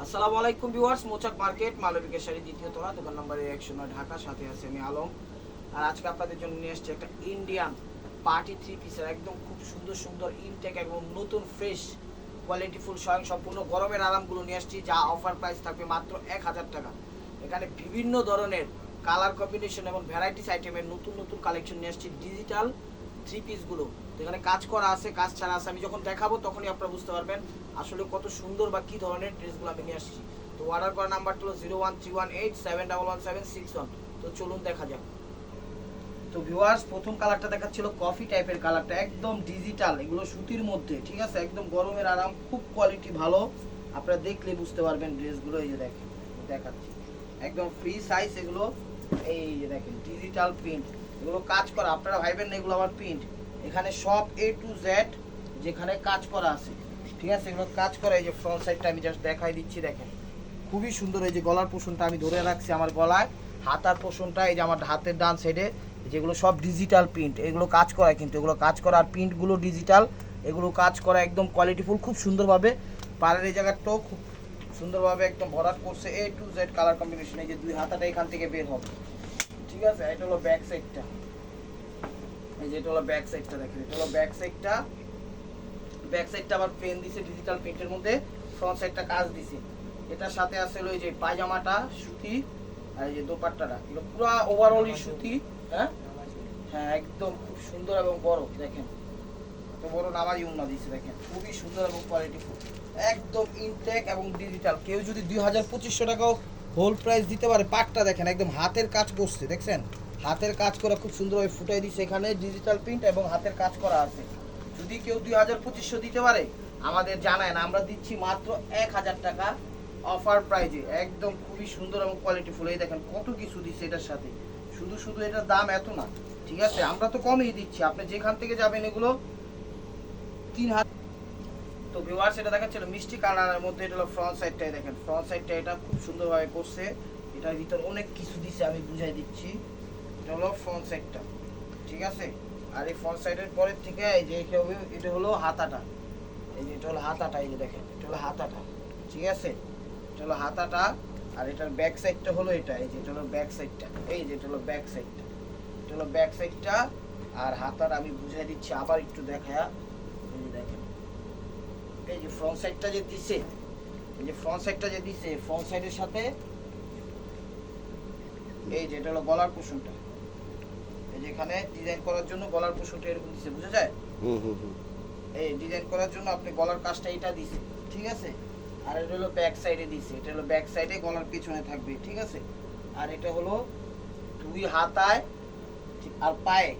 আসসালামু আলাইকুম ভিউয়ার্স, মোচাক মার্কেট মালবিকা শাড়ি দ্বিতীয় তলা, দোকান নম্বর 109 ঢাকা। সাথে আছে আমি আলম। আর আজকে আপনাদের জন্য নিয়ে এসেছি একটা ইন্ডিয়ান পার্টি থ্রি পিসের একদম খুব সুন্দর সুন্দর ইনটেক এবং নতুন ফ্রেশ কোয়ালিটিফুল স্বয়ং সম্পূর্ণ গরমের আরামগুলো নিয়ে এসেছি, যা অফার প্রাইস থাকবে মাত্র 1000 টাকা। এখানে বিভিন্ন ধরনের কালার কম্বিনেশন এবং ভ্যারাইটিস আইটেমের নতুন নতুন কালেকশন নিয়ে এসেছি, ডিজিটাল থ্রি পিসগুলো। এখানে কাজ করা আছে, কাজ ছাড়া আছে। আমি যখন দেখাবো তখনই আপনারা বুঝতে পারবেন আসলে কত সুন্দর বা কী ধরনের ড্রেসগুলো আমি নিয়ে আসছি। তো অর্ডার করার নাম্বারটা হলো 01318711761। তো চলুন দেখা যাক। তো ভিউয়ার্স, প্রথম কালারটা দেখাচ্ছিল কফি টাইপের কালারটা, একদম ডিজিটাল, এগুলো সুতির মধ্যে, ঠিক আছে, একদম গরমের আরাম, খুব কোয়ালিটি ভালো। আপনারা দেখলে বুঝতে পারবেন ড্রেসগুলো। এই যে দেখেন, দেখাচ্ছি একদম ফ্রি সাইজ এগুলো। এই যে দেখেন ডিজিটাল প্রিন্ট, এগুলো কাজ করা। আপনারা ভাইবেন না এগুলো আবার প্রিন্ট, এখানে সব A to Z যেখানে কাজ করা আছে, ঠিক আছে, এগুলো কাজ করা। এই যে ফ্রন্ট সাইডটা আমি জাস্ট দেখাই দিচ্ছি, দেখেন খুবই সুন্দর। এই যে গলার পোষণটা আমি ধরে রাখছি আমার গলায়, হাতার পোষণটা এই যে আমার হাতের ডান সাইডে, যেগুলো সব ডিজিটাল প্রিন্ট, এগুলো কাজ করা, কিন্তু এগুলো কাজ করা আর প্রিন্টগুলো ডিজিটাল, এগুলো কাজ করা একদম কোয়ালিটিফুল, খুব সুন্দরভাবে। পাড়ের এই জায়গাটাও খুব সুন্দরভাবে একদম ভরাট করছে। A to Z colour combination. এই যে দুই হাতাটা এখান থেকে বের হবে, ঠিক আছে। এটা হলো ব্যাক সাইডটা, এই যে এটা হলো ব্যাক সাইডটা, দেখেন এটা হলো ব্যাক সাইডটা। ব্যাক সাইডটা আবার পেন দিছে ডিজিটাল প্রিন্টের মধ্যে, ফ্রন্ট সাইডটা কাজ দিছে। এটার সাথে আছে হলো এই যে পায়জামাটা সুতি, আর এই যে দোপাট্টাটা, এগুলো পুরো ওভারঅলই সুতি। হ্যাঁ হ্যাঁ, একদম খুব সুন্দর এবং বড়, দেখেন এত বড় নামাজি উন্না দিছে, দেখেন খুবই সুন্দর এবং কোয়ালিটিফুল, একদম ইনটেক এবং ডিজিটাল। কেউ যদি 2200-2500 টাকাও হোল প্রাইস দিতে পারে, পাটটা দেখেন একদম হাতের কাজ করছে, দেখছেন হাতের কাজ করা, খুব সুন্দরভাবে ফুটাই দিচ্ছে। এখানে ডিজিটাল প্রিন্ট এবং হাতের কাজ করা আছে। যদি কেউ 2200-2500 দিতে পারে আমাদের জানায় না, আমরা দিচ্ছি মাত্র 1000 টাকা অফার প্রাইজে, একদম খুবই সুন্দর এবং কোয়ালিটিফুল। এই দেখেন কত কিছু দিচ্ছে এটার সাথে, শুধু শুধু এটার দাম এত না, ঠিক আছে, আমরা তো কমই দিচ্ছি। আপনি যেখান থেকে যাবেন এগুলো 3000। তো ভিউয়ার্স, এটা দেখাচ্ছিল মিষ্টি কালারের মধ্যে, এটা হলো ফ্রন্ট সাইডটাই, দেখেন ফ্রন্ট সাইডটা এটা খুব সুন্দরভাবে করছে। এটার ভিতর অনেক কিছু দিচ্ছে, আমি বুঝাই দিচ্ছি। এটা হলো ফ্রন্ট সাইডটা, ঠিক আছে। আর এই ফ্রন্ট সাইডের পরের থেকে এই যে এটা হলো হাতাটা, এই যে এটা হলো হাতাটা, এই যে দেখেন এটা হলো হাতাটা, ঠিক আছে, এটা হলো হাতাটা। আর এটার ব্যাক সাইডটা হলো এটা, এই যে এটা হলো ব্যাক সাইডটা, এই যে এটা হলো ব্যাক সাইডটা, এটা হলো ব্যাক সাইডটা। আর হাতাটা আমি বুঝাই দিচ্ছি আবার একটু দেখায়া, এই যে দেখেন এই যে ফ্রন্ট সাইডটা যে দিছে, এই যে ফ্রন্ট সাইডটা যে দিছে, ফ্রন্ট সাইডের সাথে এই যে এটা হলো গলার পোষণটা, এই যে এখানে ডিজাইন করার জন্য গলার পোষণটা এরকম দিছে, বুঝা যায়। এই ডিজাইন করার জন্য আপনি গলার কাজটা এটা দিছে, ঠিক আছে। আর এটা হলো ব্যাক সাইডে দিছে, এটা হলো ব্যাক সাইডে গলার পিছনে থাকবে, ঠিক আছে। আর এটা হলো দুই হাতায় আর পায়ে,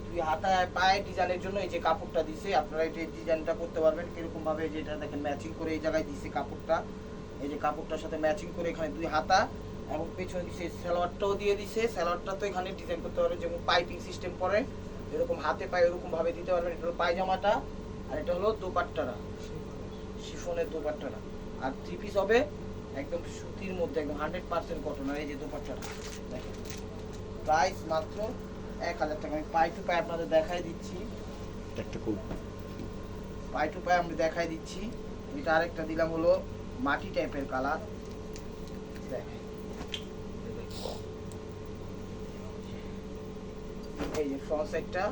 দুই হাতায় আর পায়ে ডিজাইনের জন্য এই যে কাপড়টা দিছে। আপনারা এই যে ডিজাইনটা করতে পারবেন কিরকম ভাবে, যেটা দেখেন ম্যাচিং করে এই জায়গায় দিছে কাপড়টা, এই যে কাপড়টার সাথে ম্যাচিং করে এখানে দুই হাতা এবং পেছনে দিছে সালোয়ারটাও দিয়ে দিছে। সালোয়ারটা তো এখানে ডিজাইন করতে পারবেন, যেমন পাইপিং সিস্টেম করে এরকম হাতে পায়ে এরকম ভাবে দিতে পারবেন। এটা হলো পায়জামাটা, আর এটা হলো দোপাট্টাটা, শিফনের দোপাট্টাটা। আর থ্রি পিস হবে একদম সুতির মধ্যে, একদম 100% কটন। আর এই যে দোপাট্টাটা দেখেন, প্রাইস মাত্র 1000 টাকা। আমি পাই টু পাই আপনাদের দেখাই দিচ্ছি, একটা খুব পাই টু পাই আমি দেখাই দিচ্ছি। এটা আরেকটা দিলাম হলো মাটি টাইপের কালার, দেখেন এই যে ফ্রন্ট সাইডটা।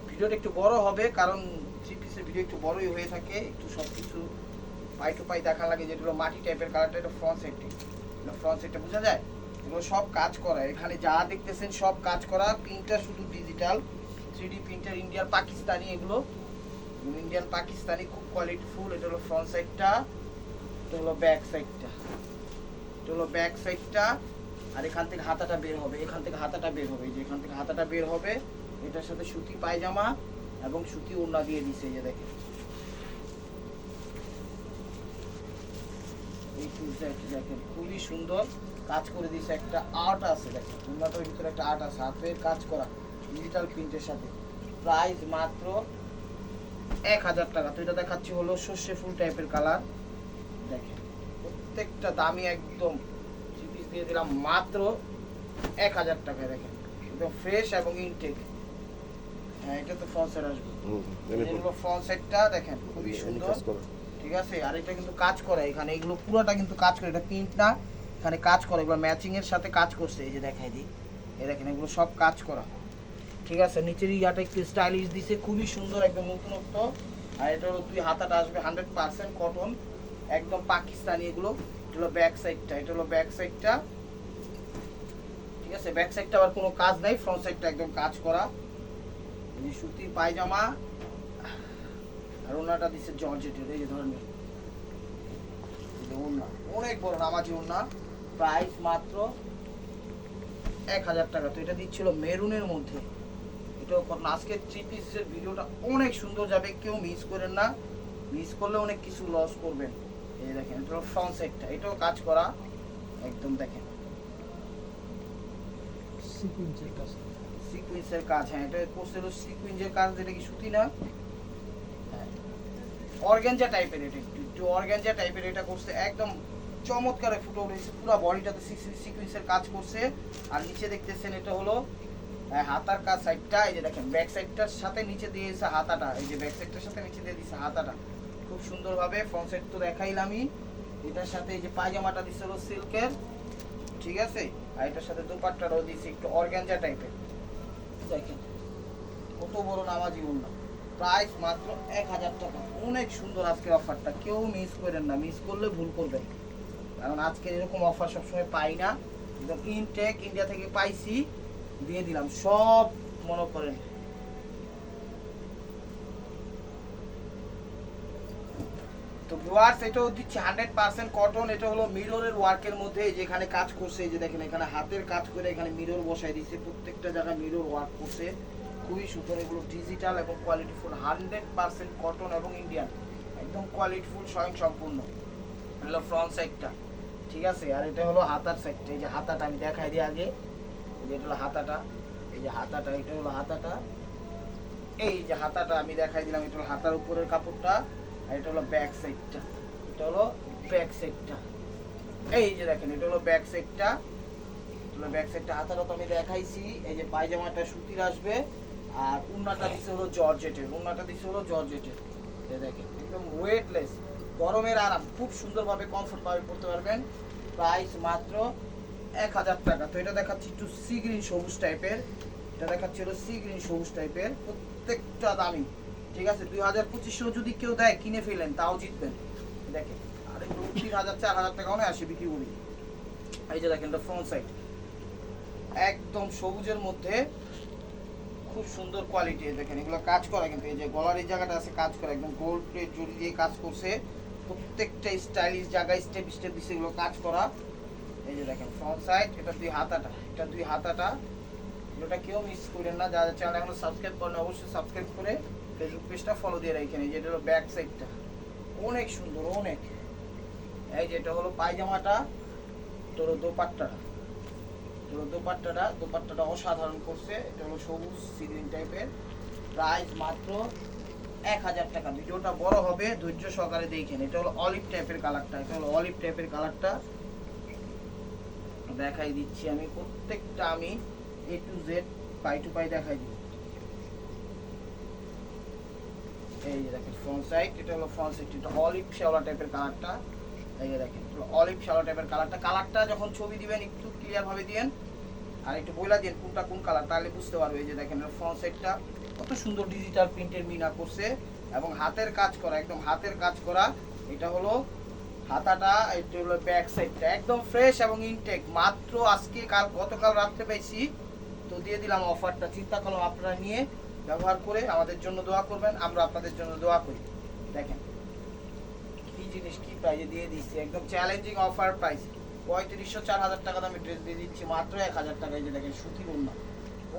ভিডিওটা একটু বড় হবে কারণ থ্রি পিসের ভিডিও একটু বড়ই হয়ে থাকে, একটু সব কিছু পাই টু পাই দেখা লাগে। যেটা হলো মাটি টাইপের কালারটা, এটা ফ্রন্ট সাইডটি, এটা ফ্রন্ট সাইডটা বোঝা যায়। এগুলো সব কাজ করা, এখানে যা দেখতেছেন সব কাজ করা। প্রিন্টটা শুধু digital 3D printer, Indian Pakistani, এগুলো ইন্ডিয়ান পাকিস্তানি, খুব কোয়ালিটিফুল। এটা হলো ফ্রন্ট সাইডটা, এটা হলো ব্যাক সাইডটা, এটা হলো ব্যাক সাইডটা। আর এখান থেকে হাতাটা বের হবে, এখান থেকে হাতাটা বের হবে, এই যে এখান থেকে হাতাটা বের হবে। এটার সাথে সুতি পায়জামা এবং সুতি ওড়না দিয়ে দিছে, এই যে দেখেন এই টু জেড, দেখেন খুবই সুন্দর কাজ করে দিছে। একটা আর্ট আছে, দেখেন ওড়নাটার ভিতরে একটা আর্ট আছে, হাতের কাজ করা ডিজিটাল প্রিন্টের সাথে। প্রাইস মাত্র 1000 টাকা। তো এটা দেখাচ্ছি হলো সর্ষে ফুল টাইপের কালার, দেখেন প্রত্যেকটা দামি একদম থ্রি পিস দিয়ে দিলাম মাত্র 1000 টাকায়, দেখেন একদম ফ্রেশ এবং ইনটেক। হ্যাঁ, এটা তো ফ্রন্ট সাইড আসবে, এগুলো ফ্রন্ট সাইডটা দেখেন খুবই সুন্দর। ঠিক আছে। আর এটা কিন্তু কাজ করে, এখানে এগুলো পুরোটা কিন্তু কাজ করে, এটা প্রিন্ট না, এখানে কাজ করে, এগুলো ম্যাচিং এর সাথে কাজ করছে। এই যে দেখাই দিই, এই দেখেন এগুলো সব কাজ করা, ঠিক আছে। নিচের ইয়াটা একটু স্টাইলিশ দিছে, খুবই সুন্দর, একদম নতুনত্ব। আর এটা হলো দুই হাতাটা আসবে 100% কটন, একদম পাকিস্তানি এগুলো। এটা হলো ব্যাক সাইডটা, এটা হলো ব্যাক সাইডটা, ঠিক আছে। ব্যাক সাইডটা আবার কোনো কাজ নাই, ফ্রন্ট সাইডটা একদম কাজ করা। এই যে সুতির পায়জামা, আর ওনাটা দিচ্ছে জর্জেটের, এই যে ধরনের ওড়না, অনেক বড় নামাজি ওড়না। প্রাইস মাত্র 1000 টাকা। তো এটা দিচ্ছিল মেরুনের মধ্যে, এটাও কটন। আজকে 3 পিসের ভিডিওটা অনেক সুন্দর যাবে, কেউ মিস করেন না, মিস করলে অনেক কিছু লস করবেন। এই যে দেখেন, এটা হলো ফ্রন্ট সাইডটা, এটাও কাজ করা, একদম দেখেন সিকুয়েন্সের কাজ। হ্যাঁ, এটা করছে হলো সিকুয়েন্সের কাজ, যেটা কি সুতি না, অর্গানজা টাইপের, এটা একটু অর্গানজা টাইপের এটা করছে, একদম চমৎকার ফুটে উঠেছে, পুরো বডিটাতে সিকুয়েন্সের কাজ করছে। আর নিচে দেখতেছেন এটা হলো হাতার কাজ সাইডটা, এই যে দেখেন ব্যাক সাইডটার সাথে নিচে দিয়েছে হাতাটা, এই যে ব্যাক সাইডটার সাথে নিচে দিয়ে দিয়েছে হাতাটা খুব সুন্দরভাবে। ফ্রন্ট সাইড তো দেখাইলামই, এটার সাথে এই যে পায়জামাটা দিচ্ছে হলো সিল্কের, ঠিক আছে। আর এটার সাথে দোপাট্টাটাও দিচ্ছে একটু অর্গানজা টাইপের, দেখেন কত বড় নামাজি ওড়না। প্রাইস মাত্র 1000 টাকা। অনেক সুন্দর আজকের অফারটা, কেউ মিস করেন না, মিস করলে ভুল করবেন, কারণ আজকে এরকম অফার সবসময় পাই না। একদম ইনটেক ইন্ডিয়া থেকে পাইছি, দিয়ে দিলাম সব, মনে করেন। তো ভিউয়ার্স, এটাও দিচ্ছি 100% কটন। এটা হলো মিররের ওয়ার্কের মধ্যে, যেখানে কাজ করছে, এই যে দেখেন এখানে হাতের কাজ করে এখানে মিরর বসাই দিয়েছে, প্রত্যেকটা জায়গায় মিরর ওয়ার্ক করছে, খুবই সুন্দর। এগুলো ডিজিটাল এবং কোয়ালিটিফুল, 100% কটন এবং ইন্ডিয়ান, একদম কোয়ালিটিফুল, স্বয়ং সম্পূর্ণ। হলো ফ্রন্ট সাইডটা, ঠিক আছে। আর এটা হলো হাতার সাইডটা, এই যে হাতাটা আমি দেখাই দিই আগে, এই যে এটা হলো হাতাটা, এই যে হাতাটা, এটা হলো হাতাটা, এই যে হাতাটা আমি দেখাই দিলাম, এটা হলো হাতার উপরের কাপড়টা। আর এটা হলো ব্যাক সাইডটা, এটা হলো ব্যাক সাইডটা, এই যে দেখেন এটা হলো ব্যাক সাইডটা, হলো ব্যাক সাইডটা। হাতাটা তো আমি দেখাইছি। এই যে পায়জামাটা সুতির আসবে, আর উন্নাটা দিচ্ছে হলো জর্জেটের, উন্নাটা দিচ্ছে হলো জর্জেটের, এই দেখেন একদম ওয়েটলেস, গরমের আরাম, খুব সুন্দরভাবে কমফোর্ট ভাবে পড়তে পারবেন। প্রাইস মাত্র 1000 টাকা। তো এটা দেখাচ্ছি একটু সি গ্রিন সবুজ টাইপের, এটা দেখাচ্ছি হলো সি গ্রিন সবুজ টাইপের, প্রত্যেকটা দামি, ঠিক আছে। 2000-2500 যদি কেউ দেয়, কিনে ফেলেন, তাও জিতবেন, দেখেন। আর এগুলো 3000-4000 টাকা অনেক আসে বিক্রি করি। এই যে দেখেন এটা ফ্রন্ট সাইড, একদম সবুজের মধ্যে, খুব সুন্দর কোয়ালিটি। দেখেন এগুলো কাজ করা, কিন্তু এই যে গলার এই জায়গাটা আছে কাজ করা, একদম গোল্ড প্লেট জড়ি দিয়ে কাজ করছে, প্রত্যেকটা স্টাইলিশ জায়গায় স্টেপ স্টেপ দিচ্ছে, এগুলো কাজ করা। এই যে দেখেন ফ্রন্ট সাইড, এটা দুই হাতাটা, এটা দুই হাতাটা, এটা কেউ মিস করেন না। যারা চ্যানেল এখনো সাবস্ক্রাইব করেন, অবশ্যই সাবস্ক্রাইব করে ফেসবুক পেজটা ফলো দিয়ে রাখেন। এই যে এটা হলো ব্যাক সাইডটা, অনেক সুন্দর, অনেক। এই যে এটা হলো পায়জামাটা, এটা হলো দোপাট্টাটা, দোপাট্টাটা অসাধারণ করছে। এটা হলো সবুজ সিগ্রিন টাইপের, প্রাইস মাত্র 1000 টাকা। ভিডিওটা বড় হবে, ধৈর্য সহকারে দেখেন। এটা হলো অলিভ টাইপের কালারটা, এটা হলো অলিভ টাইপের কালারটা দেখাই দিচ্ছি আমি, প্রত্যেকটা আমি A to Z pie to pie দেখাই দিই। এই যে দেখেন ফ্রন্ট সাইড, এটা হলো ফ্রন্ট সাইড, এটা অলিভ শ্যাওলা টাইপের কালারটা। এই যে দেখেন অলিভ শ্যাওলা টাইপের কালারটা যখন ছবি দিবেন একটু ক্লিয়ার ভাবে দিবেন, আর একটু বইলা দিন কোনটা কোন কালার, তাহলে বুঝতে পারবে। এই যে দেখেন ফ্রন্ট সাইডটা কত সুন্দর ডিজিটাল প্রিন্টের মিনা করছে, এবং হাতের কাজ করা, একদম হাতের কাজ করা। এটা হলো হাতাটা, এটা হলো ব্যাক সাইডটা, একদম ফ্রেশ এবং ইনটেক। মাত্র আজকে গতকাল রাত্রে পাইছি, তো দিয়ে দিলাম অফারটা। চিন্তা করলাম আপনারা নিয়ে ব্যবহার করে আমাদের জন্য দোয়া করবেন, আমরা আপনাদের জন্য দোয়া করি। দেখেন কি জিনিস, কি প্রাইজে দিয়ে দিচ্ছি, একদম চ্যালেঞ্জিং অফার প্রাইস। 3500-4000 টাকা দামে ড্রেস দিয়ে দিচ্ছি মাত্র 1000 টাকায়। যে দেখেন সুতির ওড়না,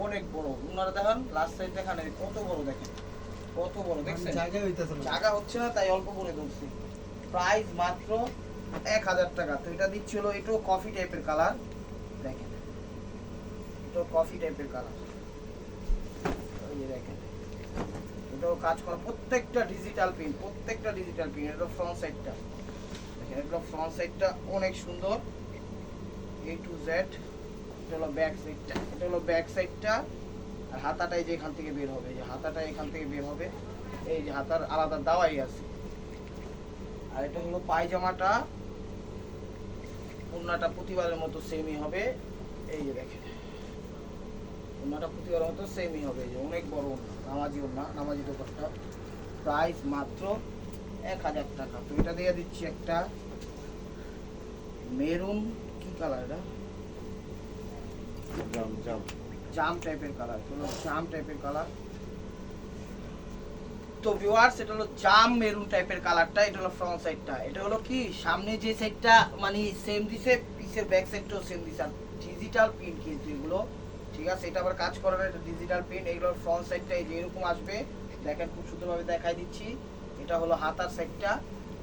অনেক বড় ওড়নাটা, দেখেন লাস্ট সাইড দেখান কত বড়, দেখেন কত বড়, দেখছেন জায়গা হচ্ছে না তাই অল্প করে ধরছি। প্রাইস মাত্র 1000 টাকা। তো এটা দিচ্ছি হলো, এটাও কফি টাইপের কালার, দেখেন এটাও কফি টাইপের কালার, এই যে দেখেন এটাও কাজ করা, প্রত্যেকটা ডিজিটাল প্রিন্ট, প্রত্যেকটা ডিজিটাল প্রিন্ট। এটা ফ্রন্ট সাইডটা দেখেন, এটা ফ্রন্ট সাইডটা অনেক সুন্দর, A to Z। এটা হলো ব্যাক সাইডটা, এটা হলো ব্যাক সাইডটা। আর হাতাটাই যে এখান থেকে বের হবে, এই যে হাতাটা এখান থেকে বের হবে, এই যে হাতার আলাদা দাওয়াই আছে, আর এটা হলো পায়জামাটা, ওড়নাটা প্রতিবারের মতো সেমই হবে। এই যে দেখেন ওড়নাটা প্রতিবারের মতো সেমই হবে, এই যে অনেক বড় ওড়না, নামাজি ওড়না, নামাজি দোপাট্টা। প্রাইস মাত্র 1000 টাকা। তো এটা দিয়ে দিচ্ছি একটা মেরুন, কি কালার এটা, জাম টাইপের কালার, হলো জাম টাইপের কালার। তো ভিউয়ার্স এটা হলো জাম মেরুন টাইপের কালারটা, এটা হলো ফ্রন্ট সাইডটা। এটা হলো কি সামনে যে সাইডটা মানে সেম দিছে, পিছের ব্যাক সাইডটাও সেম দিছে, ডিজিটাল প্রিন্ট কিন্তু এগুলো, ঠিক আছে। এটা আবার কাজ করার, এটা ডিজিটাল প্রিন্ট। এগুলো ফ্রন্ট সাইডটা এই যে এরকম আসবে, দেখেন খুব সুন্দরভাবে দেখাই দিচ্ছি। এটা হলো হাতার সাইডটা,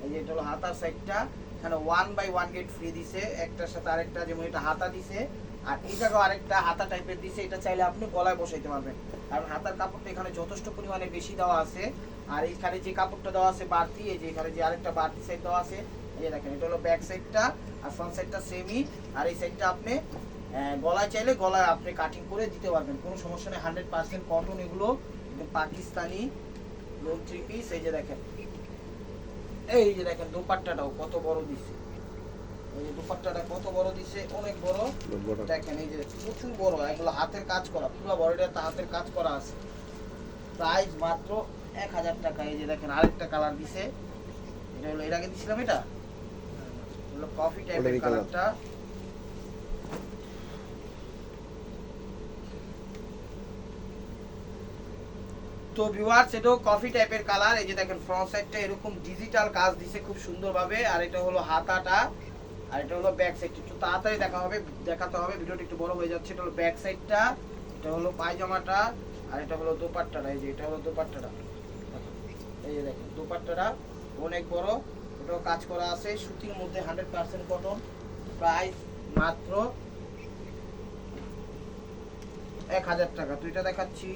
এই যে এটা হলো হাতার সাইডটা। এখানে 1/1 গেট ফ্রি দিছে, একটার সাথে আরেকটা, যেমন এটা হাতা দিছে আর এই জায়গায় আরেকটা হাতা টাইপের দিছে। এটা চাইলে আপনি গলায় বসাইতে পারবেন, কারণ হাতার কাপড়টা এখানে যথেষ্ট পরিমাণে বেশি দেওয়া আছে। আর এইখানে যে কাপড়টা দেওয়া আছে বাড়তি, এই যে এখানে যে আরেকটা বাড়তি সাইড দেওয়া আছে, এই যে দেখেন এটা হলো ব্যাক সাইডটা আর ফ্রন্ট সাইডটা সেমই। আর এই সাইডটা আপনি গলায় চাইলে গলায় আপনি কাটিং করে দিতে পারবেন, কোনো সমস্যা নেই। 100% কটন এগুলো, পাকিস্তানি লোন 3 পিস। এই যে দেখেন, এই যে দেখেন দোপাট্টাটাও কত বড় দিছে, এই যে দোপাট্টাটা কত বড় দিছে, অনেক বড়। দেখেন এই যে প্রচুর বড়, এগুলো হাতের কাজ করা, পুরো বডিটা হাতের কাজ করা আছে। প্রাইস মাত্র 1000 টাকা। এই যে দেখেন আরেকটা কালার দিছে, এটা হলো এর আগে দিছিলাম, এটা হলো কফি টাইপের কালারটা। তো ভিউয়ার্স এটাও কফি টাইপের কালার। এই যে দেখেন ফ্রন্ট সাইডটা এরকম ডিজিটাল কাজ দিছে খুব সুন্দরভাবে। আর এটা হলো হাতাটা, আর এটা হলো ব্যাক সাইড। একটু তাড়াতাড়ি দেখাতে হবে, ভিডিওটা একটু বড় হয়ে যাচ্ছে। এটা হলো ব্যাক সাইডটা, এটা হলো পায়জামাটা, আর এটা হলো দোপাট্টাটা। এই যে এটা হলো দোপাট্টাটা, এই যে দেখেন দোপাট্টাটা অনেক বড়, এটাও কাজ করা আছে সুতির মধ্যে, 100% কটন। প্রাইস মাত্র 1000 টাকা। তো এটা দেখাচ্ছি।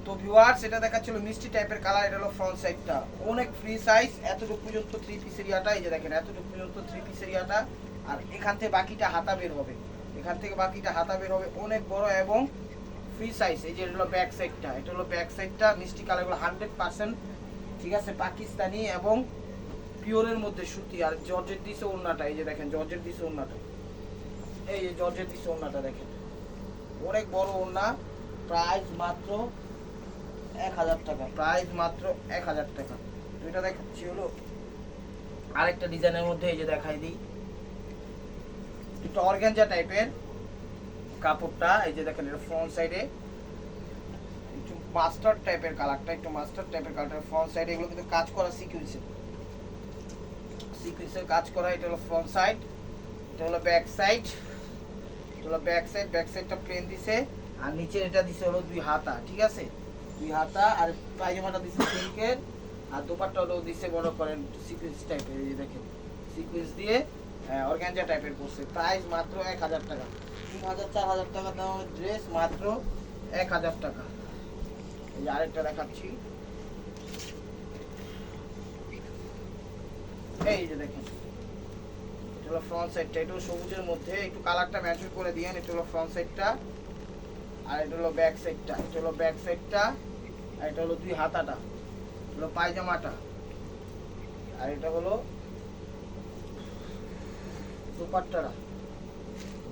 তো ভিউয়ার্স এটা দেখাচ্ছিল মিষ্টি টাইপের কালার, এটা হলো ফ্রন্ট সাইডটা, অনেক ফ্রি সাইজ, এতটুকু পর্যন্ত 3 পিসের ইয়াটা। এই যে দেখেন এতটুকু পর্যন্ত 3 পিসের ইয়াটা, আর এখান থেকে বাকিটা হাতা বের হবে, এখান থেকে বাকিটা হাতা বের হবে, অনেক বড় এবং ফ্রি সাইজ। এই যে এটা হলো ব্যাক সাইডটা, এটা হলো ব্যাক সাইডটা, মিষ্টি কালারগুলো 100%, ঠিক আছে, পাকিস্তানি এবং পিওরের মধ্যে সুতি। আর জর্জেট দিছে ওড়নাটা, এই যে দেখেন জর্জেট দিছে ওড়নাটা, এই যে জর্জেট দিছে ওড়নাটা দেখেন, অনেক বড় ওড়না। প্রাইস মাত্র 1000 টাকা। প্রাইস মাত্র 1000 টাকা। তো এটা দেখাচ্ছি হলো আরেকটা ডিজাইনের মধ্যে, এই যে দেখাই দিই, একটু অর্গানজা টাইপের কাপড়টা। এই যে দেখেন এটা ফ্রন্ট সাইডে একটু মাস্টার্ড টাইপের কালারটা, একটু মাস্টার্ড টাইপের কালারটা ফ্রন্ট সাইডে। এগুলো কিন্তু কাজ করা সিকুয়েন্সের কাজ করা। এটা হলো ফ্রন্ট সাইড, এটা হলো ব্যাক সাইড, এটা হলো ব্যাক সাইড। ব্যাক সাইডটা প্লেন দিছে, আর নিচে এটা দিছে হলো 2 হাতা, ঠিক আছে, 2 হাতা। আর পায়জামাটা দিছে সিল্কের, আর দোপাট্টা হলো দিছে বড় করেন সিকুয়েন্স টাইপের। এই যে দেখেন সিকুয়েন্স দিয়ে অর্গানজা টাইপের করছে। প্রাইস মাত্র 1000 টাকা। 3000-4000 টাকা দামের ড্রেস মাত্র 1000 টাকা। এই যে আরেকটা দেখাচ্ছি, এই যে দেখেন এটা হলো ফ্রন্ট সাইডটা, এটা সবুজের মধ্যে, একটু কালারটা ম্যাচ করে দিয়েন। এটা হলো ফ্রন্ট সাইডটা, আর এটা হলো ব্যাক সাইডটা, এটা হলো ব্যাক সাইডটা, আর এটা হলো 2 হাতাটা, হলো পায়জামাটা, আর এটা হলো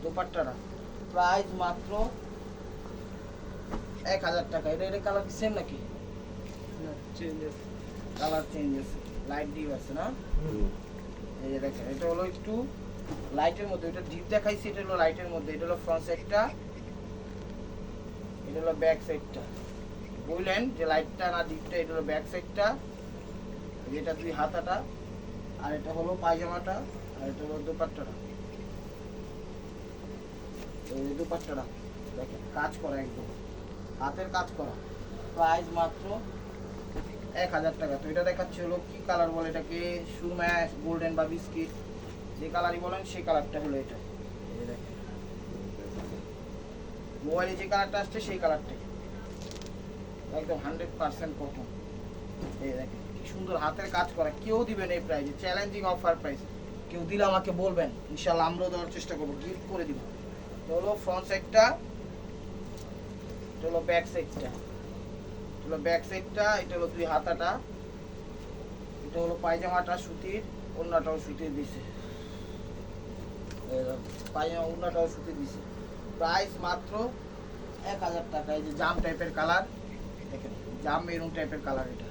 দোপাট্টাটা। প্রাইস মাত্র 1000 টাকা। এটা কালার কি সেম নাকি? কালার চেঞ্জ আছে, লাইট ডিপ আছে না? এই যে দেখেন এটা হলো একটু লাইটের মধ্যে, এটা ডিপ দেখাইছি, এটা হলো লাইটের মধ্যে। এটা হলো ফ্রন্ট সাইডটা, এটা হলো ব্যাক সাইডটা। বুঝলেন যে লাইটটা না ডিপটা? এটা হলো ব্যাক সাইডটা, যেটা 2 হাতাটা, আর এটা হলো পায়জামাটা, আর এটা হলো দোপাট্টাটা। এই দোপাট্টাটা দেখেন কাজ করা, একদম হাতের কাজ করা। প্রাইস মাত্র 1000 টাকা। তো এটা দেখাচ্ছি হলো কি কালার বলে এটাকে, সুরমা গোল্ডেন বা বিস্কিট, যে কালারই বলেন সেই কালারটা হলো এটা। এই দেখেন মোবাইলে যে কালারটা আসছে সেই কালারটাই, একদম 100% কটন। এই দেখেন কি সুন্দর হাতের কাজ করা, কেউ দিবেন এই প্রাইসে, চ্যালেঞ্জিং অফার প্রাইস। কেউ দিলে আমাকে বলবেন, ইনশাআল্লাহ আমরাও দেওয়ার চেষ্টা করবো, গিফট করে দিব। তো হলো ফ্রন্ট সাইডটা, এটা হলো ব্যাক সাইডটা, হলো ব্যাক সাইডটা, এটা হলো দুই হাতাটা, এটা হলো পায়জামাটা সুতির, ওড়নাটাও সুতির দিছে, পায়জামা ওড়নাটাও সুতির দিছে। প্রাইস মাত্র 1000 টাকা। এই যে জাম টাইপের কালার, দেখেন জাম মেরুন টাইপের কালার, এটা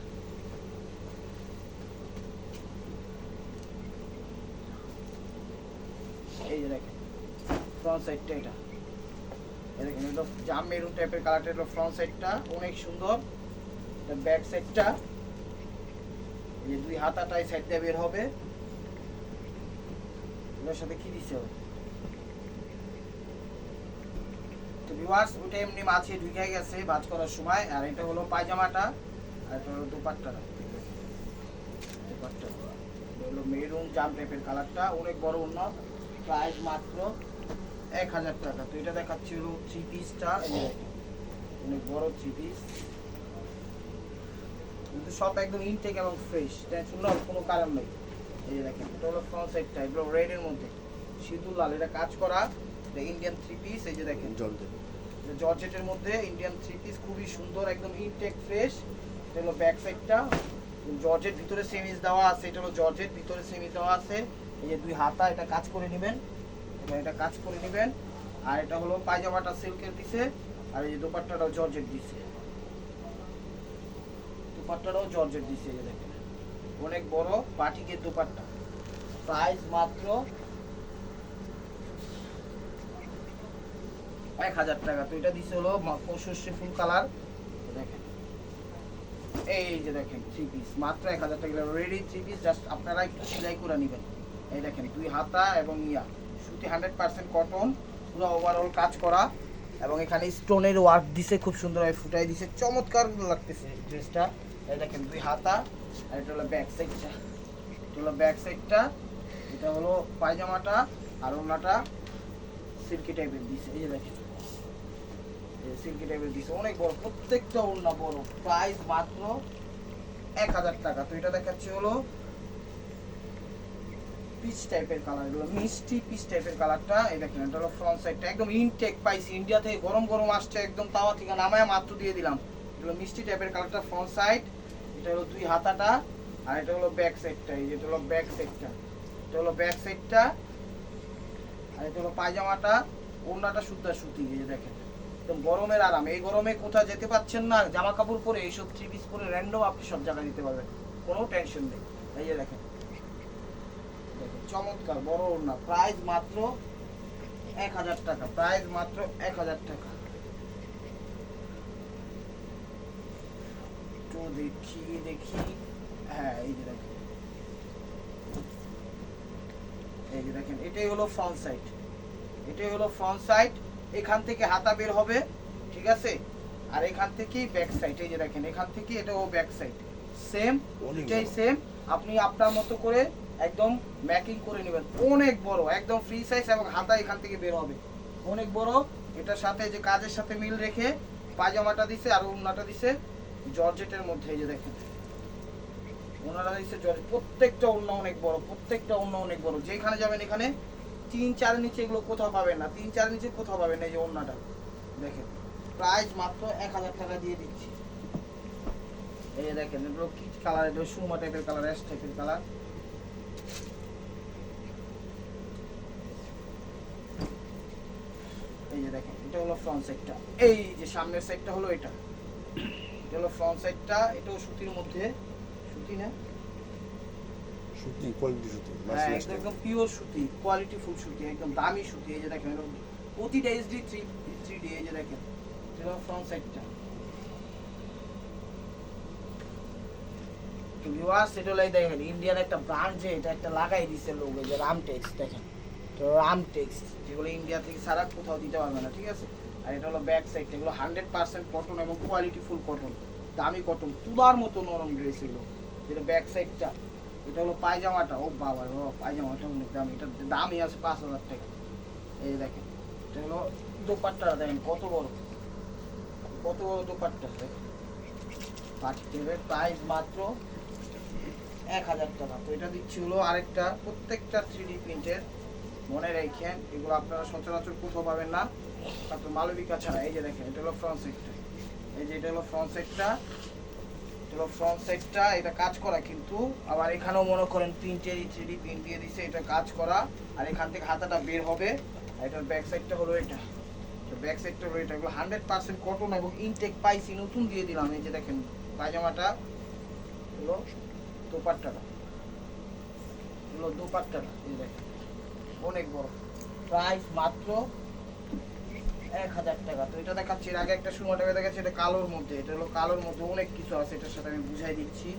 এই যে দেখেন ফ্রন্ট সাইডটা, এটা দেখেন এটা জাম মেরুন টাইপের কালারটা, হলো ফ্রন্ট সাইডটা অনেক সুন্দর। এটা ব্যাক সাইডটা, এই যে দুই হাতাটাই সাইড দিয়ে বের হবে, এর সাথে কি দিছে তো ভিউয়ার্স, ওটা এমনি মাছে ঢুকে গেছে ভাঁজ করার সময়। আর এটা হলো পায়জামাটা, আর এটা হলো দুপাট্টাটা, দুপাট্টা হলো মেরুন জাম টাইপের কালারটা, অনেক বড় ওড়না। প্রাইস মাত্র 1000 টাকা। তো এটা দেখাচ্ছি হলো থ্রি পিসটা, অনেক বড় থ্রি পিস, কিন্তু সব একদম ইনটেক এবং ফ্রেশ, টেনশন নেওয়ার কোনো কারণ নেই। এই যে দেখেন এটা হলো ফ্রন্ট সাইডটা, এগুলো রেড এর মধ্যে সিঁদুর লাল, এটা কাজ করা, এটা ইন্ডিয়ান থ্রি পিস। এই যে দেখেন জর্জেটের মধ্যে ইন্ডিয়ান থ্রি পিস, খুবই সুন্দর, একদম ইনটেক ফ্রেশ। এটা হলো ব্যাক সাইডটা, জর্জেট ভিতরে সেমিজ দেওয়া আছে, এটা হলো জর্জেট ভিতরে সেমিজ দেওয়া আছে। এই যে দুই হাতা, এটা কাজ করে নেবেন, এটা কাজ করে নেবেন। আর এটা হলো পায়জামাটা সিল্কের দিছে, আর এই যে দোপাট্টাটাও জর্জেট দিছে, দোপাট্টাটাও জর্জেট দিছে। এই যে দেখেন অনেক বড় বাটিকের দোপাট্টা। প্রাইস মাত্র 1000 টাকা। তো এটা দিছে হলো সর্ষে ফুল কালার, দেখেন এই যে দেখেন থ্রি পিস মাত্র 1000 টাকা, রেডি থ্রি পিস, জাস্ট আপনারা একটু সেলাই করে নেবেন। এই দেখেন দুই হাতা এবং সুতি 100% কটন, পুরো ওভারঅল কাজ করা, এবং এখানে স্টোনের ওয়ার্ক দিছে, খুব সুন্দরভাবে ফুটাই দিছে, চমৎকার লাগতেছে ড্রেসটা। এই দেখেন দুই হাতা, আর এটা হলো ব্যাক সাইডটা, এটা হলো ব্যাক সাইডটা, এটা হলো পায়জামাটা, আর ওড়নাটা সিল্কি টাইপের দিছে। এই যে দেখেন সিল্কি টাইপের দিছে, অনেক বড়, প্রত্যেকটা ওড়না বড়। প্রাইস মাত্র 1000 টাকা। তো এটা দেখাচ্ছে হলো পিচ টাইপের কালার, এগুলো মিষ্টি পিচ টাইপের কালারটা। এই দেখেন এটা হলো ফ্রন্ট সাইডটা, একদম ইনটেক পাইছি, ইন্ডিয়া থেকে গরম গরম আসছে, একদম তাওয়া থেকে নামায় মাত্র দিয়ে দিলাম। এগুলো মিষ্টি টাইপের কালারটা, ফ্রন্ট সাইড, এটা হলো দুই হাতাটা, আর এটা হলো ব্যাক সাইডটা। এই যেটা হলো ব্যাক সাইডটা, এটা হলো ব্যাক সাইডটা, আর এটা হলো পায়জামাটা, ওড়নাটা সুতা সুতি। এই যে দেখেন একদম গরমের আরাম, এই গরমে কোথাও যেতে পারছেন না, জামা কাপড় পরে এইসব থ্রি পিস পরে র্যান্ডম আপনি সব জায়গায় দিতে পারবেন, কোনো টেনশন নেই। এই যে দেখেন চমৎকার বড় ওড়না। প্রাইস মাত্র 1000 টাকা, প্রাইস মাত্র 1000 টাকা। তো দেখি হ্যাঁ এই যে দেখেন, এই যে দেখেন এটাই হলো ফ্রন্ট সাইড, এটাই হলো ফ্রন্ট সাইড। এখান থেকে হাতা বের হবে, ঠিক আছে, আর এখান থেকেই ব্যাক সাইড। এই যে দেখেন এখান থেকে এটাও ব্যাক সাইড, সেম এটাই সেম। আপনি আপনার মতো করে একদম ম্যাকিং করে নেবেন। অনেক বড়, একদম ফ্রি সাইজ, এবং হাতা এখান থেকে বের হবে, অনেক বড়। এটার সাথে যে কাজের সাথে মিল রেখে পায়জামাটা দিছে, আর ওড়নাটা দিছে জর্জেটের মধ্যে। এই যে দেখেন ওড়নাটা দিছে জর্জেট, প্রত্যেকটা ওড়না অনেক বড়, প্রত্যেকটা ওড়না অনেক বড়। যেখানে যাবেন এখানে 3-4 নিচে এগুলো কোথাও পাবেন না, 3-4 নিচে কোথাও পাবেন না। এই যে ওড়নাটা দেখেন, প্রাইস মাত্র 1000 টাকা দিয়ে দিচ্ছি। এই যে দেখেন এগুলো কি কালার, এগুলো সুরমা টাইপের কালার, অ্যাশ টাইপের কালার। এই যে দেখেন এটা হলো ফ্রন্ট সাইডটা, এই যে সামনের সাইডটা হলো এটা, এটা হলো ফ্রন্ট সাইডটা। এটাও সুতির মধ্যে, সুতি না সুতি, কোয়ালিটি সুতি, হ্যাঁ একদম পিওর সুতি, কোয়ালিটি ফুল সুতি, একদম দামি সুতি। এই যে দেখেন প্রতিটা এইচডি 3D। এই যে দেখেন এটা হলো ফ্রন্ট সাইডটা। তো ভিউয়ার্স এটা হলো দেখেন ইন্ডিয়ান একটা ব্র্যান্ড, যে এটা একটা লাগাই দিছে লোগো, যে রামটেক্স, দেখেন তো রামটেক্স, যেগুলো ইন্ডিয়া থেকে সারা কোথাও দিতে পারবে না, ঠিক আছে। আর এটা হলো ব্যাক সাইড, এগুলো 100% কটন এবং কোয়ালিটি ফুল কটন, দামি কটন, তুলার মতো নরম ড্রেস এগুলো। যেটা ব্যাক সাইডটা, এটা হলো পায়জামাটা, ও বাবা ও পায়জামাটা অনেক দামি, এটা দামই আছে 5000 টাকা। এই দেখেন এটা হলো দোপাট্টাটা, দেখেন কত বড়, কত বড় দোপাট্টা, দেখেন পাঠিয়ে। প্রাইস মাত্র 1000 টাকা। তো এটা দিচ্ছি হলো আরেকটা, প্রত্যেকটা 3D প্রিন্টের, মনে রাখেন এগুলো আপনারা সচরাচর কোথাও পাবেন না, মাত্র মালবিকা ছাড়া। এই যে দেখেন এটা হলো ফ্রন্ট সাইডটা, এই যে এটা হলো ফ্রন্ট সাইডটা, এগুলো ফ্রন্ট সাইডটা, এটা কাজ করা কিন্তু, আবার এখানেও মনে করেন প্রিন্টের 3D প্রিন্ট দিয়ে দিছে, এটা কাজ করা। আর এখান থেকে হাতাটা বের হবে। আর এটার ব্যাক সাইডটা হলো এটা, তো ব্যাক সাইডটা হলো এটা। এগুলো 100% কটন এবং ইনটেক পাইছি, নতুন দিয়ে দিলাম। এই যে দেখেন পায়জামাটা, হলো দোপাট্টাটা, হলো দোপাট্টাটা, এই দেখেন অনেক বড়। প্রাইস মাত্র 1000 টাকা। তো এটা দেখাচ্ছি, এর আগে একটা সুমা টাকা দেখাচ্ছি, এটা কালোর মধ্যে। এটা হলো কালোর মধ্যে অনেক কিছু আছে, এটার সাথে আমি বুঝাই দিচ্ছি।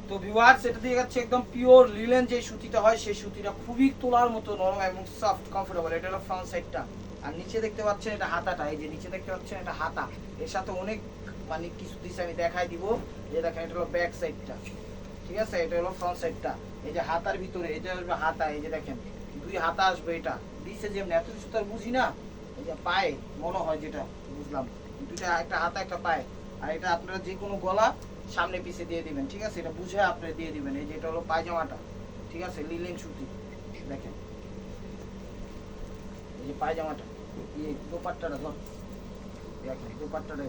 তো ভিউয়ার্স, এটা দিয়ে যাচ্ছে একদম পিওর লিলেন যে সুতিটা হয়, সেই সুতিটা খুবই তোলার মতো নরম এবং সফট কমফোর্টেবল। এটা হলো ফ্রন্ট সাইডটা। আর নিচে দেখতে পাচ্ছেন এটা হাতাটা, এই যে নিচে দেখতে পাচ্ছেন এটা হাতা। এর সাথে অনেক মানে কিছু দিছে, আমি দেখাই দিব। এই দেখেন এটা হলো ব্যাক সাইডটা, ঠিক আছে। এটা হলো ফ্রন্ট সাইডটা। এই যে হাতার ভিতরে এটা আসবে হাতা, এই যে দেখেন দুই হাতা আসবে। এটা দিছে যেমন, এত কিছু তো আর বুঝি না। এই যে পায়ে মনে হয় যেটা বুঝলাম, দুইটা, একটা হাতা একটা পায়ে। আর এটা আপনারা যে কোনো গলা সামনে পিছে দিয়ে দিবেন, ঠিক আছে। এটা বুঝে আপনারা দিয়ে দিবেন। এই যে এটা হলো পায়জামাটা, ঠিক আছে, লিলেন সুতি। দেখেন এই যে পায়জামাটা, এই দোপাট্টাটা ধর, দেখেন দোপাট্টাটা।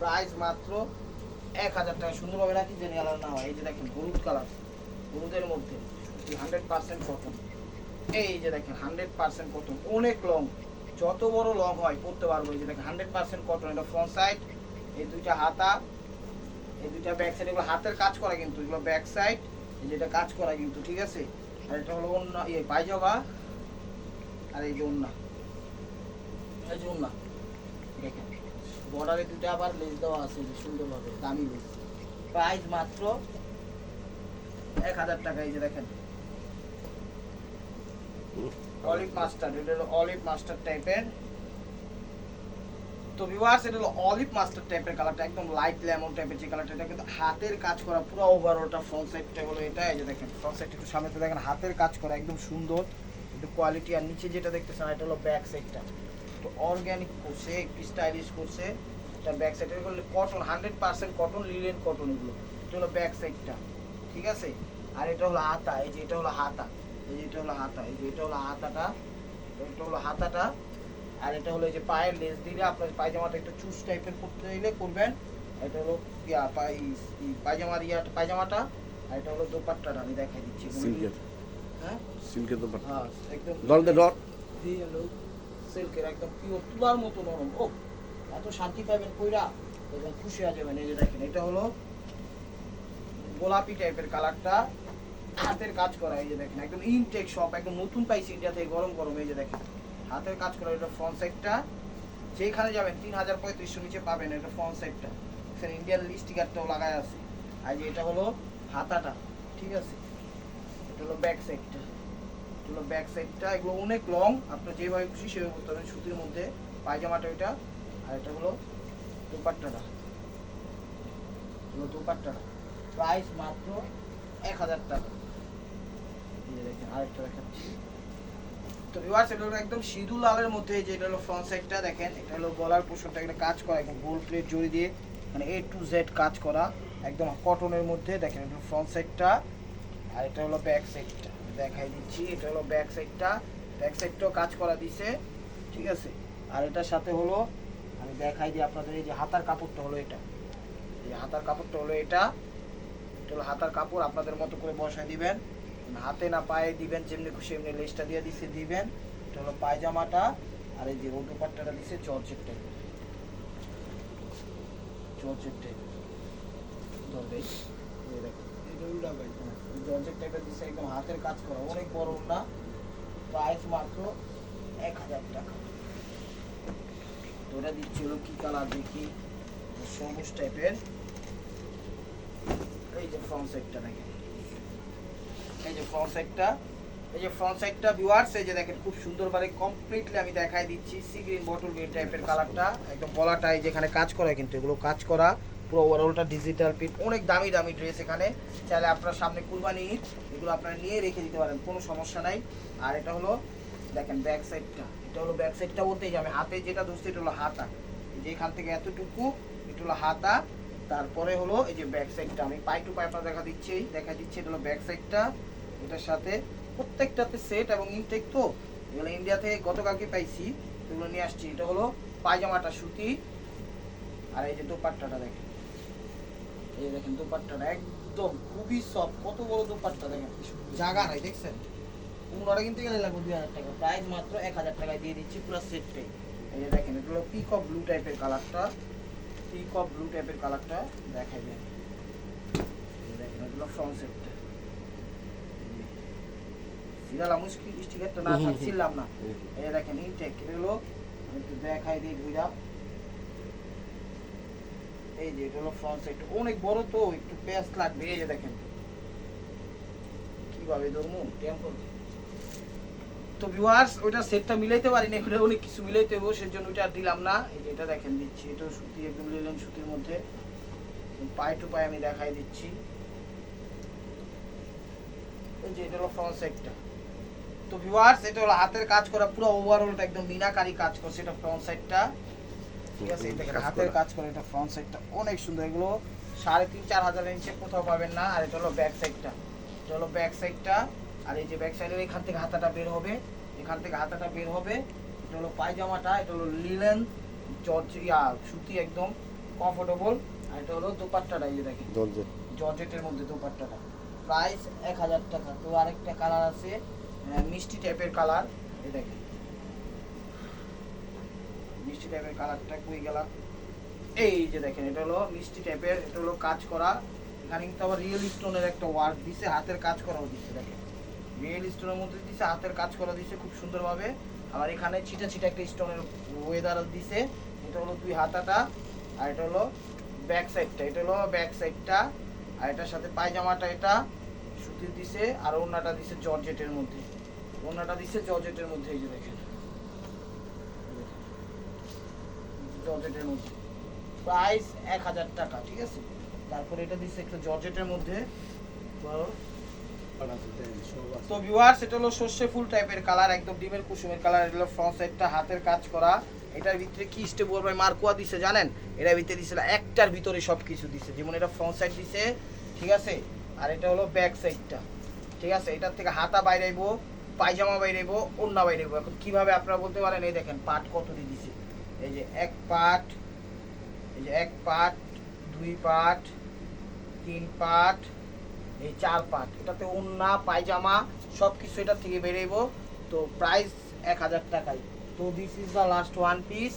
প্রাইস মাত্র 1000 টাকা। সুন্দরভাবে রাখি যেন আলাদা না হয়। এই যে দেখেন হলুদ কালার, হলুদের মধ্যে 100% কটন। এই যে দেখেন 100% কটন, অনেক লং, যত বড় লং হয় পড়তে পারবো। এই যে দেখেন 100% কটন। এটা ফ্রন্ট সাইড, এই দুইটা হাতা, এই দুইটা ব্যাক সাইড। এগুলো হাতের কাজ করা কিন্তু, এগুলো ব্যাক সাইড, এই যেটা কাজ করা কিন্তু, ঠিক আছে। আর এটা হলো ওন্না, ইয়ে পায়জামা। আর এই যে ওন্না, এই যে ওন্না দেখেন বর্ডারে দুটো আবার লেস দেওয়া আছে সুন্দরভাবে, দামি লেস। প্রাইস মাত্র 1000 টাকা। এই যে দেখেন অলিভ মাস্টার্ড, এটা হলো অলিভ মাস্টার্ড টাইপের। তো ভিউয়ার্স, এটা হলো অলিভ মাস্টার্ড টাইপের কালারটা, একদম লাইট লেমন টাইপের যে কালারটা। এটা কিন্তু হাতের কাজ করা পুরো ওভারঅলটা। ফ্রন্ট সাইডটা হলো এটা, এই যে দেখেন ফ্রন্ট সাইডটা একটু সামনে দেখেন, হাতের কাজ করা একদম সুন্দর কিন্তু কোয়ালিটি। আর নিচে যেটা দেখতেছেন এটা হলো ব্যাক সাইডটা, তো অর্গানিক করছে, একটু স্টাইলিশ করছে। এটা ব্যাক সাইড, এটা হলো কটন, 100% কটন, লিলেন কটন এগুলো। এটা হলো ব্যাক সাইডটা, ঠিক আছে। আর এটা হলো হাতা, এই যে এটা হলো হাতা, এই যে এটা হলো হাতা, এই যে এটা হলো হাতাটা, এটা হলো হাতাটা। আর এটা হলো এই যে পায়ের লেস দিলে আপনার পায়জামাটা একটু চুজ টাইপের করতে চাইলে করবেন। এটা হলো ইয়া পায়জামার ইয়াটা, পায়জামাটা। আর এটা হলো দোপাট্টাটা, আমি দেখাই দিচ্ছি। সিল্কের, হ্যাঁ সিল্কের দোপাট্টা, হ্যাঁ একদম ডল দে ডল দিয়ে হলো সিল্কের, একদম পিওর তুলার মতো নরম। ও এত শান্তি পাবেন কইরা, একদম খুশি হয়ে যাবেন। এই যে দেখেন এটা হলো গোলাপি টাইপের কালারটা, হাতের কাজ করা। এই যে দেখেন একদম ইনটেক সব, একদম নতুন পাইছি ইন্ডিয়া থেকে, গরম গরম। এই যে দেখেন হাতের কাজ করা। এটা ফ্রন্ট সাইডটা, যেখানে যাবেন 3500 নিচে পাবেন। এটা ফ্রন্ট সাইডটা, স্যার ইন্ডিয়ান লিস্টিকারটাও লাগাই আছে। আর যে এটা হলো হাতাটা, ঠিক আছে। এটা হলো ব্যাক সাইডটা, এটা হলো ব্যাক সাইডটা। এগুলো অনেক লং, আপনি যেভাবে খুশি সেভাবে করতে পারবেন সুতির মধ্যে। পায়জামাটা ওইটা। আর এটা হলো দোপাট্টাটা, হলো দোপাট্টাটা। প্রাইস মাত্র 1000 টাকা। এই যে দেখেন আরেকটা দেখাচ্ছি। তো ভিউয়ার্স, এটা হলো একদম সিঁদুর লালের মধ্যে, যে এটা হলো ফ্রন্ট সাইডটা। দেখেন এটা হলো গলার পোর্শনটা, এটা কাজ করা একদম গোল্ড প্লেট জড়ি দিয়ে, মানে A to Z কাজ করা একদম কটনের মধ্যে। দেখেন এটা ফ্রন্ট সাইডটা। আর এটা হলো ব্যাক সাইডটা, দেখাই দিচ্ছি। এটা হলো ব্যাক সাইডটা, ব্যাক সাইডটাও কাজ করা দিছে, ঠিক আছে। আর এটার সাথে হলো আমি দেখাই দিই আপনাদের, এই যে হাতার কাপড়টা হলো এটা, এই হাতার কাপড়টা হলো এটা। এটা হলো হাতার কাপড়, আপনাদের মতো করে বসায় দিবেন, হাতে না পায়ে দিবেন, যেমনি খুশি এমনি লেসটা দিয়ে দিছে দিবেন। এটা হলো পায়জামাটা। আর এই যে দোপাট্টাটা দিছে জর্জেট টাইপের, জর্জেট টাইপের ধরবে, এই দেখো এটা উল্টা ভাই, জর্জেট টাইপের দিছে, একদম হাতের কাজ করা, অনেক বড় না। প্রাইস মাত্র 1000 টাকা। তো এটা দিচ্ছি হলো কি কালার দেখি, সবুজ টাইপের। এই যে ফ্রন্ট সাইডটা দেখেন, এই যে ফ্রন্ট সাইডটা, এই যে ফ্রন্ট সাইডটা ভিউয়ার্স, এই যে দেখেন খুব সুন্দরভাবে কমপ্লিটলি আমি দেখাই দিচ্ছি। সি গ্রিন বটল গ্রিন টাইপের কালারটা, একদম গলাটায় যেখানে কাজ করা, কিন্তু এগুলো কাজ করা পুরো ওভারঅলটা ডিজিটাল প্রিন্ট। অনেক দামি দামি ড্রেস এখানে, চাইলে আপনার সামনে কুরবানি ঈদ, এগুলো আপনারা নিয়ে রেখে দিতে পারেন, কোনো সমস্যা নাই। আর এটা হলো দেখেন ব্যাক সাইডটা, এটা হলো ব্যাক সাইডটা বলতে এই যে আমি হাতে যেটা ধরছি এটা হলো হাতা, যেখান থেকে এতটুকু এটা হলো হাতা। তারপরে হলো এই যে ব্যাক সাইডটা, আমি পাই টু পাই আপনার দেখা দিচ্ছি, এটা হলো ব্যাক সাইডটা। এটার সাথে প্রত্যেকটাতে সেট এবং ইনটেক, তো এগুলো ইন্ডিয়া থেকে গতকালকে পাইছি, এগুলো নিয়ে আসছি। এটা হলো পায়জামাটা সুতি। আর এই যে দোপাট্টাটা দেখেন, এই দেখেন দোপাট্টাটা একদম খুবই সফট, কত বড় দোপাট্টা দেখেন, জায়গা নাই দেখছেন। পুরোটা কিনতে গেলে লাগবে 2000 টাকা, প্রাইস মাত্র 1000 টাকায় দিয়ে দিচ্ছি পুরো সেটটাই। এই যে দেখেন এটা হলো পিকক ব্লু টাইপের কালারটা, পিকক ব্লু টাইপের কালারটা দেখাই দেন। দেখেন এগুলো ফ্রন্ট সেটটা, সিরালা মুশকিল স্টিকারটা না থাকছিলাম না। এই দেখেন ইনটেক এগুলো একটু দেখাই দিই ঘুরা। এই যে এটা হলো ফ্রন্ট সাইড, অনেক বড় তো একটু পেস্ট লাগবে। এই যে দেখেন কিভাবে ধরমু টেম্পল। তো ভিউয়ার্স ওইটা সেটটা মিলাইতে পারি না, ওটা অনেক কিছু মিলাইতে হবে, সেজন্য ওইটা আর দিলাম না। এই যে এটা দেখেন দিচ্ছি, এটা সুতি একদম লিলেন সুতির মধ্যে, পাই টু পাই আমি দেখাই দিচ্ছি। এই যে এটা হলো ফ্রন্ট সাইডটা। তো ভিউয়ার্স এটা হলো হাতের কাজ করা, পুরো ওভারঅলটা একদম মিনাকারি কাজ করছে এটা ফ্রন্ট সাইডটা, ঠিক আছে। দেখেন হাতের কাজ করে এটা ফ্রন্ট সাইডটা অনেক সুন্দর, এগুলো 3,500-4 হাজারের নিচে কোথাও পাবেন না। আর এটা হলো ব্যাক সাইডটা, এটা হলো ব্যাক সাইডটা। আর এই যে ব্যাক সাইডের এখান থেকে হাতাটা বের হবে, এখান থেকে হাতাটা বের হবে। এটা হলো পায়জামাটা, এটা হলো লিলেন জর্জিয়া সুতি একদম কমফোর্টেবল। আর এটা হলো দোপাট্টাটা, এই যে দেখেন জর্জেটের মধ্যে দোপাট্টাটা, প্রাইস 1000 টাকা। তো আরেকটা কালার আছে মিষ্টি টাইপের কালার, এই দেখেন মিষ্টি টাইপের কালারটা কই গেল, এই যে দেখেন এটা হলো মিষ্টি টাইপের, এটা হলো কাজ করা। এখানে কিন্তু আবার রিয়েল স্টোনের একটা ওয়ার্ক দিছে, হাতের কাজ করাও দিছে। দেখেন রিয়েল স্টোনের মধ্যে দিছে, হাতের কাজ করা দিছে খুব সুন্দরভাবে। আবার এখানে ছিটা ছিটা একটা স্টোনের ওয়েদার দিছে। এটা হলো দুই হাতাটা, আর এটা হলো ব্যাক সাইডটা, এটা হলো ব্যাক সাইডটা। আর এটার সাথে পায়জামাটা এটা সুতির দিছে, আর ওড়নাটা দিছে জর্জেটের মধ্যে, ওড়নাটা দিছে জর্জেটের মধ্যে। এই যে দেখেন জর্জেটের মধ্যে, প্রাইস 1000 টাকা, ঠিক আছে। তারপরে এটা দিচ্ছে একটু জর্জেটের মধ্যে। তো ভিউয়ার্স এটা হলো সর্ষে ফুল টাইপের কালার, একদম ডিমের কুসুমের কালার। এটা হলো ফ্রন্ট সাইডটা হাতের কাজ করা। এটার ভিতরে কি স্টেপ ভাই মার্কোয়া দিছে জানেন, এটার ভিতরে দিছে একটার ভিতরে সব কিছু দিছে, যেমন এটা ফ্রন্ট সাইড দিছে, ঠিক আছে। আর এটা হলো ব্যাক সাইডটা, ঠিক আছে। এটার থেকে হাতা বাইরাইবো, পায়জামা বাইরাইবো, ওড়না বাইরাইবো। এখন কিভাবে আপনারা বলতে পারেন, এই দেখেন পাট কতটি দিছে, এই যে এক পাট, এই যে এক পাট, দুই পাট, তিন পাট, এই 4 পাট। এটাতে ওড়না পায়জামা সব কিছু এটার থেকে বেরোইব। তো প্রাইস 1000 টাকায়। তো this is the last one piece,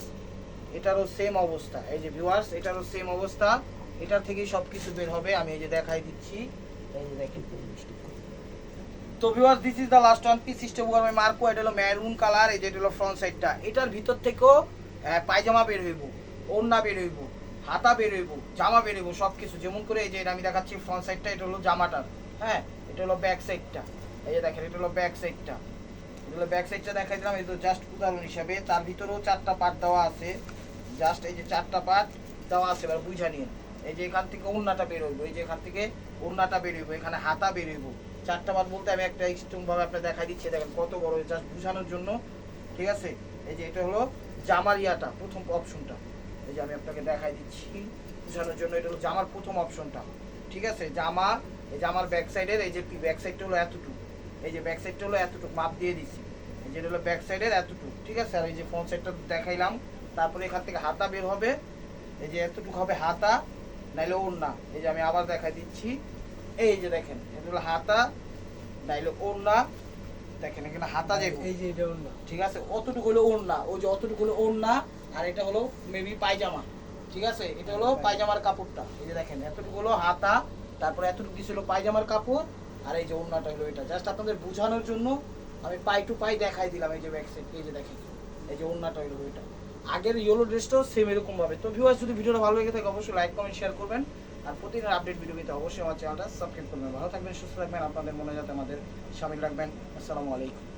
এটারও সেম অবস্থা। এই যে ভিউয়ার্স এটারও সেম অবস্থা, এটার থেকেই সব কিছু বের হবে। আমি এই যে দেখাই দিচ্ছি, এই যে দেখেন। তো viewers this is the last one piece system war Marco. এটা হলো ম্যারুন কালার, এই যে এটা হলো ফ্রন্ট সাইডটা। এটার ভিতর থেকেও পায়জামা বের হইব, ওড়না বের হইব, হাতা বের হইব, জামা বের হইব, সব কিছু। যেমন করে এই যে এটা আমি দেখাচ্ছি ফ্রন্ট সাইডটা, এটা হলো জামাটার, হ্যাঁ। এটা হলো ব্যাক সাইডটা, এই যে দেখেন এটা হলো ব্যাক সাইডটা, এটা হলো ব্যাক সাইডটা দেখাই দিলাম। এই তো জাস্ট উদাহরণ হিসাবে, তার ভিতরেও 4টা পার্ট দেওয়া আছে, জাস্ট এই যে 4টা পার্ট দেওয়া আছে। এবার বুঝা নিন, এই যে এখান থেকে ওড়নাটা বের হইব, এই যে এখান থেকে ওড়নাটা বের হইব, এখানে হাতা বের হইব। 4টা পার্ট বলতে আমি একটা এক্সট্রিম ভাবে আপনাকে দেখাই দিচ্ছি, দেখেন কত বড়, জাস্ট বুঝানোর জন্য, ঠিক আছে। এই যে এটা হলো জামার ইয়াটা, প্রথম অপশনটা, এই যে আমি আপনাকে দেখাই দিচ্ছি বোঝানোর জন্য। এটা হলো জামার প্রথম অপশনটা, ঠিক আছে। জামা, এই জামার ব্যাক সাইডের, এই যে ব্যাক সাইডটা হলো এতটুকু, এই যে ব্যাক সাইডটা হলো এতটুকু মাপ দিয়ে দিচ্ছি, এই যে এটা হলো ব্যাক সাইডের এতটুকু, ঠিক আছে। আর এই যে ফ্রন্ট সাইডটা দেখাইলাম। তারপরে এখান থেকে হাতা বের হবে, এই যে এতটুকু হবে হাতা, নাইলে ওড়না। এই যে আমি আবার দেখাই দিচ্ছি, এই যে দেখেন এটা হলো হাতা, নাইলে ওড়না। দেখেন এখানে হাতা যাবে, এই যে এটা ওড়না, ঠিক আছে। অতটুকু হলো ওড়না, ওই যে অতটুকু হলো ওড়না। আর এটা হলো মেবি পায়জামা, ঠিক আছে। এটা হলো পায়জামার কাপড়টা, এই যে দেখেন এতটুকু হলো হাতা, তারপরে এতটুকু দিছিল পায়জামার কাপড়, আর এই যে ওড়নাটা হলো এটা। জাস্ট আপনাদের বোঝানোর জন্য আমি পাই টু পাই দেখাই দিলাম। এই যে ব্যাক সাইড, এই যে দেখেন এই যে ওড়নাটা হলো এটা। আগের ইয়েলো ড্রেসটাও সেম এরকম ভাবে। তো ভিউয়ার্স যদি ভিডিওটা ভালো লেগে থাকে অবশ্যই লাইক কমেন্ট শেয়ার করবেন, আর প্রতিদিনের আপডেট ভিডিও পেতে অবশ্যই আমার চ্যানেলটা সাবস্ক্রাইব করবেন। ভালো থাকবেন, সুস্থ থাকবেন, আপনাদের মনে যাতে আমাদের শামিল রাখবেন। আসসালামু আলাইকুম।